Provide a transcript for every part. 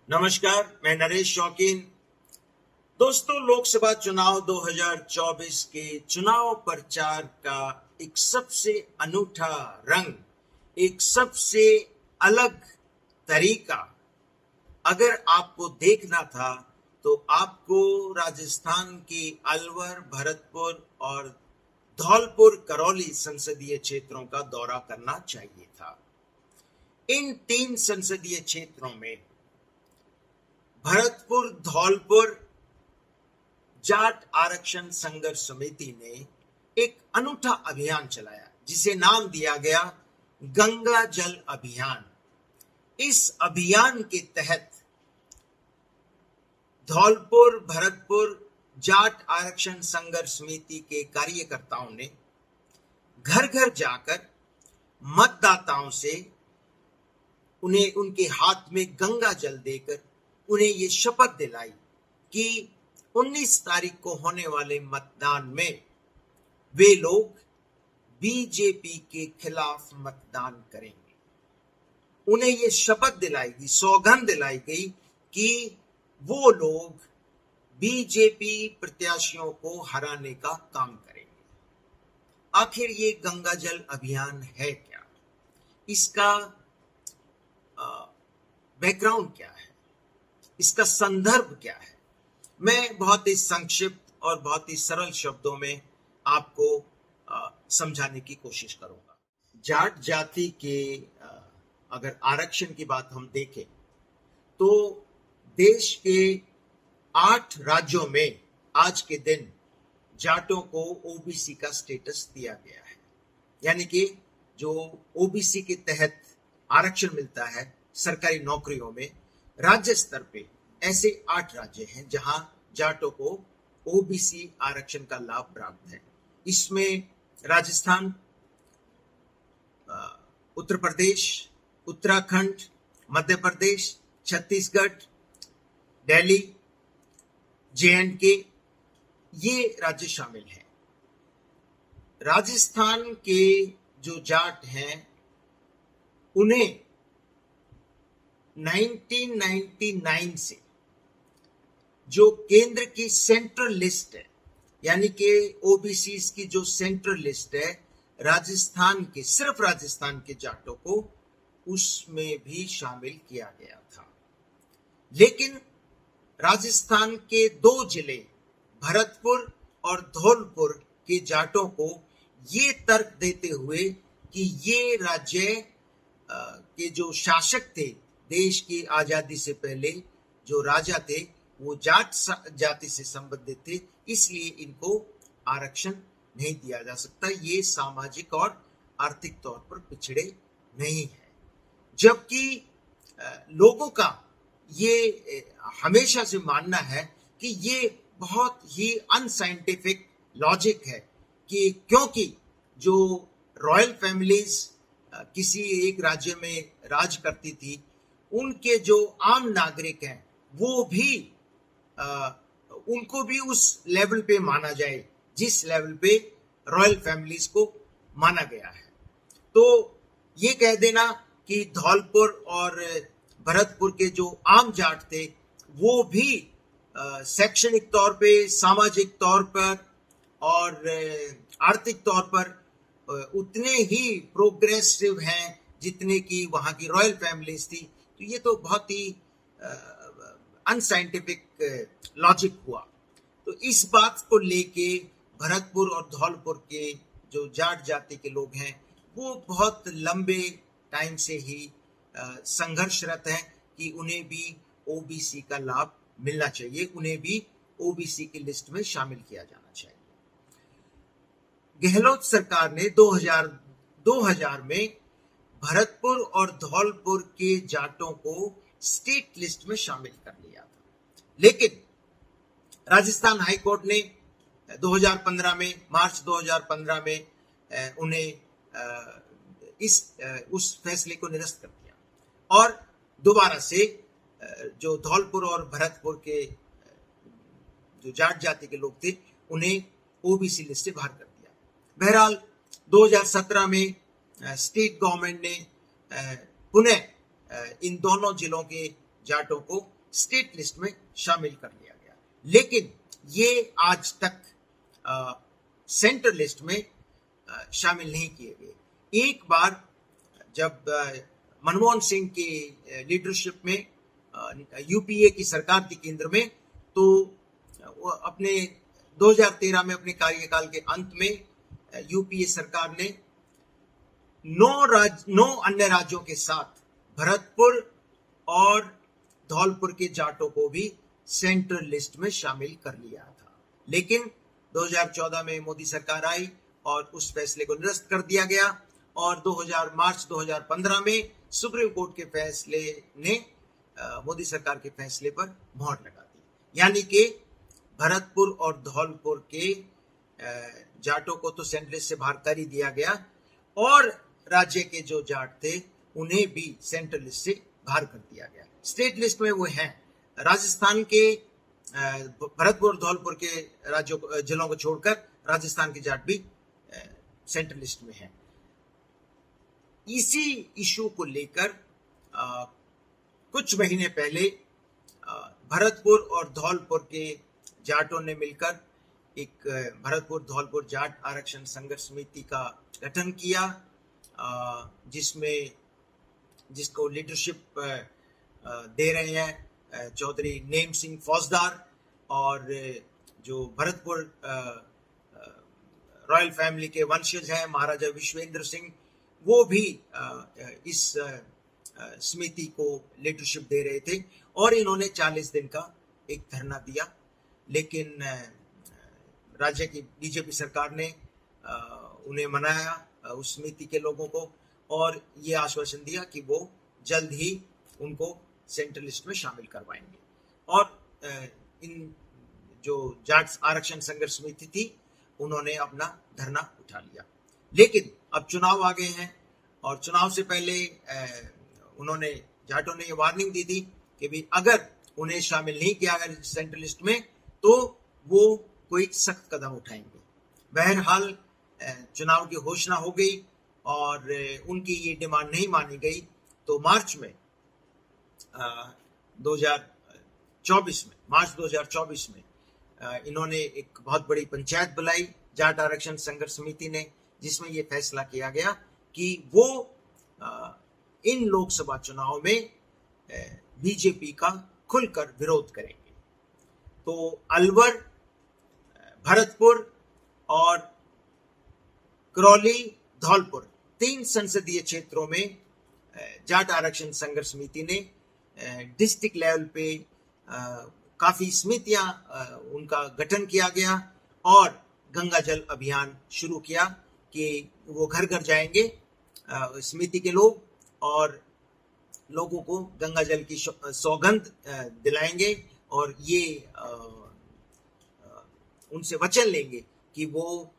नमस्कार, मैं नरेश शौकीन। दोस्तों, लोकसभा चुनाव 2024 के चुनाव प्रचार का एक सबसे अनूठा रंग, एक सबसे अलग तरीका अगर आपको देखना था तो आपको राजस्थान की अलवर, भरतपुर और धौलपुर करौली संसदीय क्षेत्रों का दौरा करना चाहिए था। इन 3 संसदीय क्षेत्रों में भरतपुर, धौलपुर जाट आरक्षण संघर्ष समिति ने एक अनूठा अभियान चलाया जिसे नाम दिया गया गंगा जल अभियान। इस अभियान के तहत धौलपुर, भरतपुर जाट आरक्षण संघर्ष समिति के कार्यकर्ताओं ने घर घर जाकर मतदाताओं से उन्हें उनके हाथ में गंगा जल देकर उन्हें ये शपथ दिलाई कि 19 तारीख को होने वाले मतदान में वे लोग बीजेपी के खिलाफ मतदान करेंगे। उन्हें ये शपथ दिलाई गई, सौगंध दिलाई गई कि वो लोग बीजेपी प्रत्याशियों को हराने का काम करेंगे। आखिर ये गंगा जल अभियान है क्या? इसका बैकग्राउंड क्या है? इसका संदर्भ क्या है? मैं बहुत ही संक्षिप्त और बहुत ही सरल शब्दों में आपको समझाने की कोशिश करूंगा। जाट जाति के अगर आरक्षण की बात हम देखें तो देश के 8 राज्यों में आज के दिन जाटों को ओबीसी का स्टेटस दिया गया है। यानी कि जो ओबीसी के तहत आरक्षण मिलता है सरकारी नौकरियों में, राज्य स्तर पे ऐसे 8 राज्य हैं जहां जाटों को ओबीसी आरक्षण का लाभ प्राप्त है। इसमें राजस्थान, उत्तर प्रदेश, उत्तराखंड, मध्य प्रदेश, छत्तीसगढ़, दिल्ली, जे&के ये राज्य शामिल हैं। राजस्थान के जो जाट हैं उन्हें 1999 से जो केंद्र की सेंट्रल लिस्ट है, यानी कि ओबीसी की जो सेंट्रल लिस्ट है, राजस्थान के, सिर्फ राजस्थान के जाटों को उसमें भी शामिल किया गया था। लेकिन राजस्थान के 2 जिले भरतपुर और धौलपुर के जाटों को ये तर्क देते हुए कि ये राज्य के जो शासक थे, देश की आजादी से पहले जो राजा थे वो जाट जाति से संबंधित थे, इसलिए इनको आरक्षण नहीं दिया जा सकता, ये सामाजिक और आर्थिक तौर पर पिछड़े नहीं है। जबकि लोगों का ये हमेशा से मानना है कि ये बहुत ही अनसाइंटिफिक लॉजिक है कि क्योंकि जो रॉयल फैमिलीज किसी एक राज्य में राज करती थी, उनके जो आम नागरिक हैं वो भी उनको भी उस लेवल पे माना जाए जिस लेवल पे रॉयल फैमिलीज को माना गया है। तो ये कह देना कि धौलपुर और भरतपुर के जो आम जाट थे वो भी शैक्षणिक तौर पे, सामाजिक तौर पर और आर्थिक तौर पर उतने ही प्रोग्रेसिव हैं जितने की वहां की रॉयल फैमिलीज थी, तो ये तो बहुत ही अनसाइंटिफिक लॉजिक हुआ। तो इस बात को लेके भरतपुर और धौलपुर के जो जाट जाति के लोग हैं वो बहुत लंबे टाइम से ही संघर्षरत हैं कि उन्हें भी ओबीसी का लाभ मिलना चाहिए, उन्हें भी ओबीसी की लिस्ट में शामिल किया जाना चाहिए। गहलोत सरकार ने 2000 में भरतपुर और धौलपुर के जाटों को स्टेट लिस्ट में शामिल कर लिया था, लेकिन राजस्थान हाई कोर्ट ने 2015 में, मार्च 2015 में उन्हें उस फैसले को निरस्त कर दिया और दोबारा से जो धौलपुर और भरतपुर के जो जाट जाति के लोग थे उन्हें ओबीसी लिस्ट से बाहर कर दिया। बहरहाल 2017 में स्टेट गवर्नमेंट ने पुनः इन दोनों जिलों के जाटों को स्टेट लिस्ट में शामिल कर लिया गया, लेकिन ये आज तक सेंट्रल लिस्ट में शामिल नहीं किए गए। एक बार जब मनमोहन सिंह की लीडरशिप में यूपीए की सरकार थी केंद्र में, तो वो अपने 2013 में अपने कार्यकाल के अंत में यूपीए सरकार ने 9 अन्य राज्यों के साथ भरतपुर और धौलपुर के जाटों को भी सेंट्रल लिस्ट में शामिल कर लिया था। लेकिन 2014 में मोदी सरकार आई और उस फैसले को निरस्त कर दिया गया और मार्च 2015 में सुप्रीम कोर्ट के फैसले ने मोदी सरकार के फैसले पर मोहर लगा दी। यानी कि भरतपुर और धौलपुर के जाटों को तो सेंट्रल लिस्ट से बाहर कर ही दिया गया और राज्य के जो जाट थे उन्हें भी सेंट्रल लिस्ट से बाहर कर दिया गया। स्टेट लिस्ट में वो हैं, राजस्थान के भरतपुर और धौलपुर के जिलों को छोड़कर राजस्थान के जाट भी सेंट्रल लिस्ट में हैं। इसी इशू को लेकर कुछ महीने पहले भरतपुर और धौलपुर के जाटों ने मिलकर एक भरतपुर धौलपुर जाट आरक्षण संघर्ष समिति का गठन किया, जिसको लीडरशिप दे रहे हैं चौधरी नेम सिंह फौजदार, और जो भरतपुर रॉयल फैमिली के वंशज हैं महाराजा विश्वेंद्र सिंह, वो भी इस समिति को लीडरशिप दे रहे थे और इन्होंने 40 दिन का एक धरना दिया। लेकिन राज्य की बीजेपी सरकार ने उन्हें मनाया, उस समिति के लोगों को, और ये आश्वासन दिया कि वो जल्द ही उनको सेंट्रल लिस्ट में शामिल करवाएंगे। और इन जो जाट आरक्षण संघर्ष समिति थी उन्होंने अपना धरना उठा लिया। लेकिन अब चुनाव आ गए हैं और चुनाव से पहले उन्होंने जाटों ने ये वार्निंग दी थी कि भी अगर उन्हें शामिल नहीं किया गया सेंट्रल लिस्ट में तो वो कोई सख्त कदम उठाएंगे। बहरहाल चुनाव की घोषणा हो गई और उनकी ये डिमांड नहीं मानी गई, तो मार्च 2024 में इन्होंने एक बहुत बड़ी पंचायत बुलाई जाट आरक्षण संघर्ष समिति ने, जिसमें यह फैसला किया गया कि वो इन लोकसभा चुनाव में बीजेपी का खुलकर विरोध करेंगे। तो अलवर, भरतपुर और करौली, धौलपुर 3 संसदीय क्षेत्रों में जाट आरक्षण संघर्ष समिति ने डिस्ट्रिक्ट लेवल पे काफी समितियां उनका गठन किया गया और गंगा जल अभियान शुरू किया कि वो घर घर जाएंगे समिति के लोग और लोगों को गंगा जल की सौगंध दिलाएंगे और ये उनसे वचन लेंगे कि वो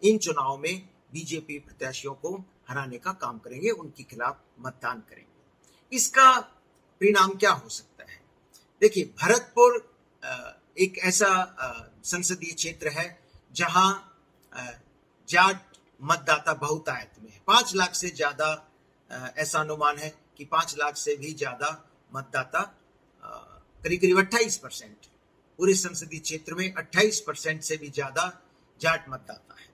इन चुनाव में बीजेपी प्रत्याशियों को हराने का काम करेंगे, उनके खिलाफ मतदान करेंगे। इसका परिणाम क्या हो सकता है? देखिए, भरतपुर एक ऐसा संसदीय क्षेत्र है जहां जाट मतदाता बहुतायत में है। 5 लाख से ज्यादा ऐसा अनुमान है कि 5 लाख से भी ज्यादा मतदाता, करीब 28%, पूरे संसदीय क्षेत्र में 28% से भी ज्यादा जाट मतदाता है।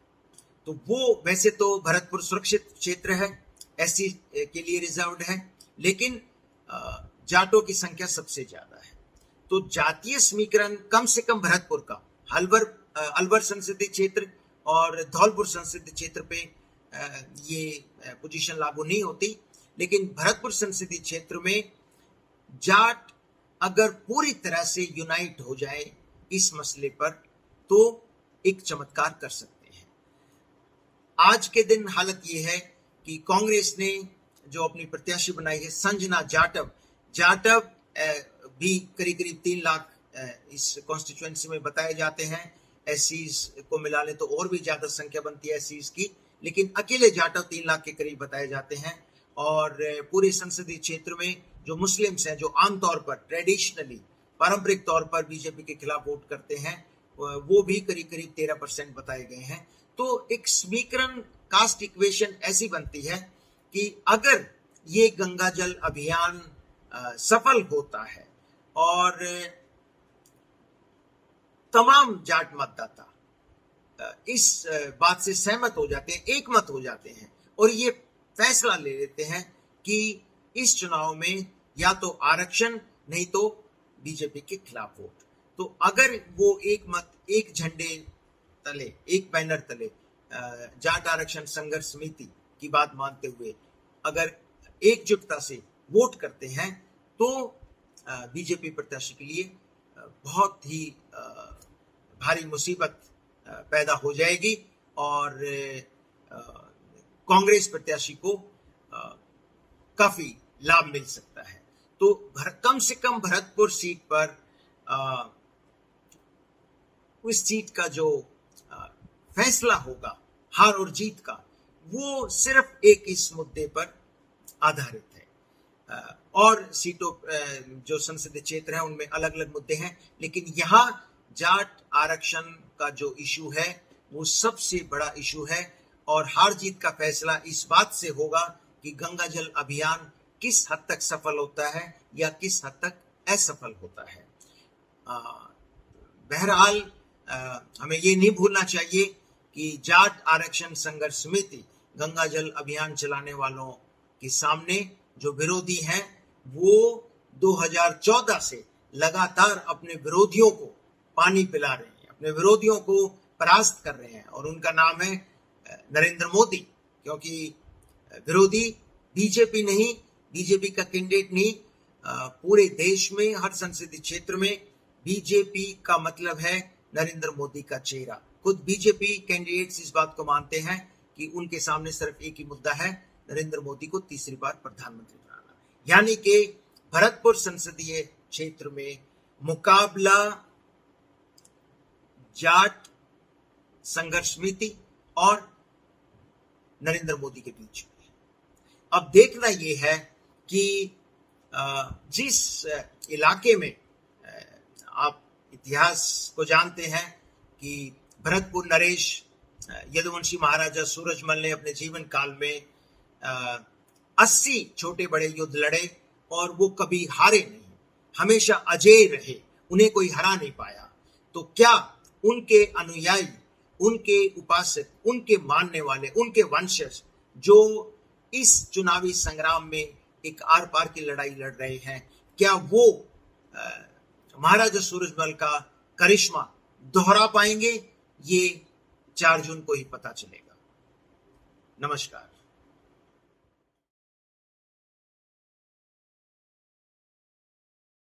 तो वो वैसे तो भरतपुर सुरक्षित क्षेत्र है, एससी के लिए रिजर्व्ड है, लेकिन जाटों की संख्या सबसे ज्यादा है। तो जातीय समीकरण कम से कम भरतपुर का, अलवर संसदीय क्षेत्र और धौलपुर संसदीय क्षेत्र पे ये पोजीशन लागू नहीं होती, लेकिन भरतपुर संसदीय क्षेत्र में जाट अगर पूरी तरह से यूनाइट हो जाए इस मसले पर तो एक चमत्कार कर सकते हैं। आज के दिन हालत ये है कि कांग्रेस ने जो अपनी प्रत्याशी बनाई है संजना जाटव भी करीब 3 लाख इस कॉन्स्टिट्यूएंसी में बताए जाते हैं। एससीज को मिला ले तो और भी ज्यादा संख्या बनती है एससीज की, लेकिन अकेले जाटव 3 लाख के करीब बताए जाते हैं। और पूरे संसदीय क्षेत्र में जो मुस्लिम्स हैं, जो आमतौर पर ट्रेडिशनली पारंपरिक तौर पर बीजेपी के खिलाफ वोट करते हैं, वो भी करीब 13% बताए गए हैं। तो एक समीकरण, कास्ट इक्वेशन ऐसी बनती है कि अगर ये गंगा जल अभियान सफल होता है और तमाम जाट मतदाता इस बात से सहमत हो जाते हैं, एकमत हो जाते हैं और ये फैसला ले लेते हैं कि इस चुनाव में या तो आरक्षण नहीं तो बीजेपी के खिलाफ वोट। तो अगर वो एक मत, एक झंडे तले, एक बैनर तले जाट आरक्षण संघर्ष समिति की बात मानते हुए अगर एकजुटता से वोट करते हैं तो बीजेपी प्रत्याशी के लिए बहुत ही भारी मुसीबत पैदा हो जाएगी और कांग्रेस प्रत्याशी को काफी लाभ मिल सकता है। तो कम से कम भरतपुर सीट पर उस सीट का जो फैसला होगा हार और जीत का, वो सिर्फ एक इस मुद्दे पर आधारित है। और सीटों जो संसदीय क्षेत्र है उनमें अलग अलग मुद्दे हैं, लेकिन यहाँ जाट आरक्षण का जो इशू है वो सबसे बड़ा इशू है और हार जीत का फैसला इस बात से होगा कि गंगा जल अभियान किस हद तक सफल होता है या किस हद तक असफल होता है। बहरहाल हमें ये नहीं भूलना चाहिए कि जाट आरक्षण संघर्ष समिति गंगा जल अभियान चलाने वालों के सामने जो विरोधी हैं वो 2014 से लगातार अपने विरोधियों को पानी पिला रहे हैं, अपने विरोधियों को परास्त कर रहे हैं और उनका नाम है नरेंद्र मोदी। क्योंकि विरोधी बीजेपी नहीं, बीजेपी का कैंडिडेट नहीं, पूरे देश में हर संसदीय क्षेत्र में बीजेपी का मतलब है नरेंद्र मोदी का चेहरा। खुद बीजेपी कैंडिडेट्स इस बात को मानते हैं कि उनके सामने सिर्फ एक ही मुद्दा है, नरेंद्र मोदी को तीसरी बार प्रधानमंत्री बनाना। यानी कि भरतपुर संसदीय क्षेत्र में मुकाबला जाट संघर्ष समिति और नरेंद्र मोदी के बीच में। अब देखना यह है कि जिस इलाके में आप इतिहास को जानते हैं कि भरतपुर नरेश यदुवंशी महाराजा सूरजमल ने अपने जीवन काल में 80 छोटे बड़े युद्ध लड़े और वो कभी हारे नहीं, हमेशा अजेय रहे, उन्हें कोई हरा नहीं पाया। तो क्या उनके अनुयायी, उनके उपासक, उनके मानने वाले, उनके वंशज जो इस चुनावी संग्राम में एक आर पार की लड़ाई लड़ रहे हैं, क्या वो महाराजा सूरजमल का करिश्मा दोहरा पाएंगे? ये 4 जून को ही पता चलेगा। नमस्कार।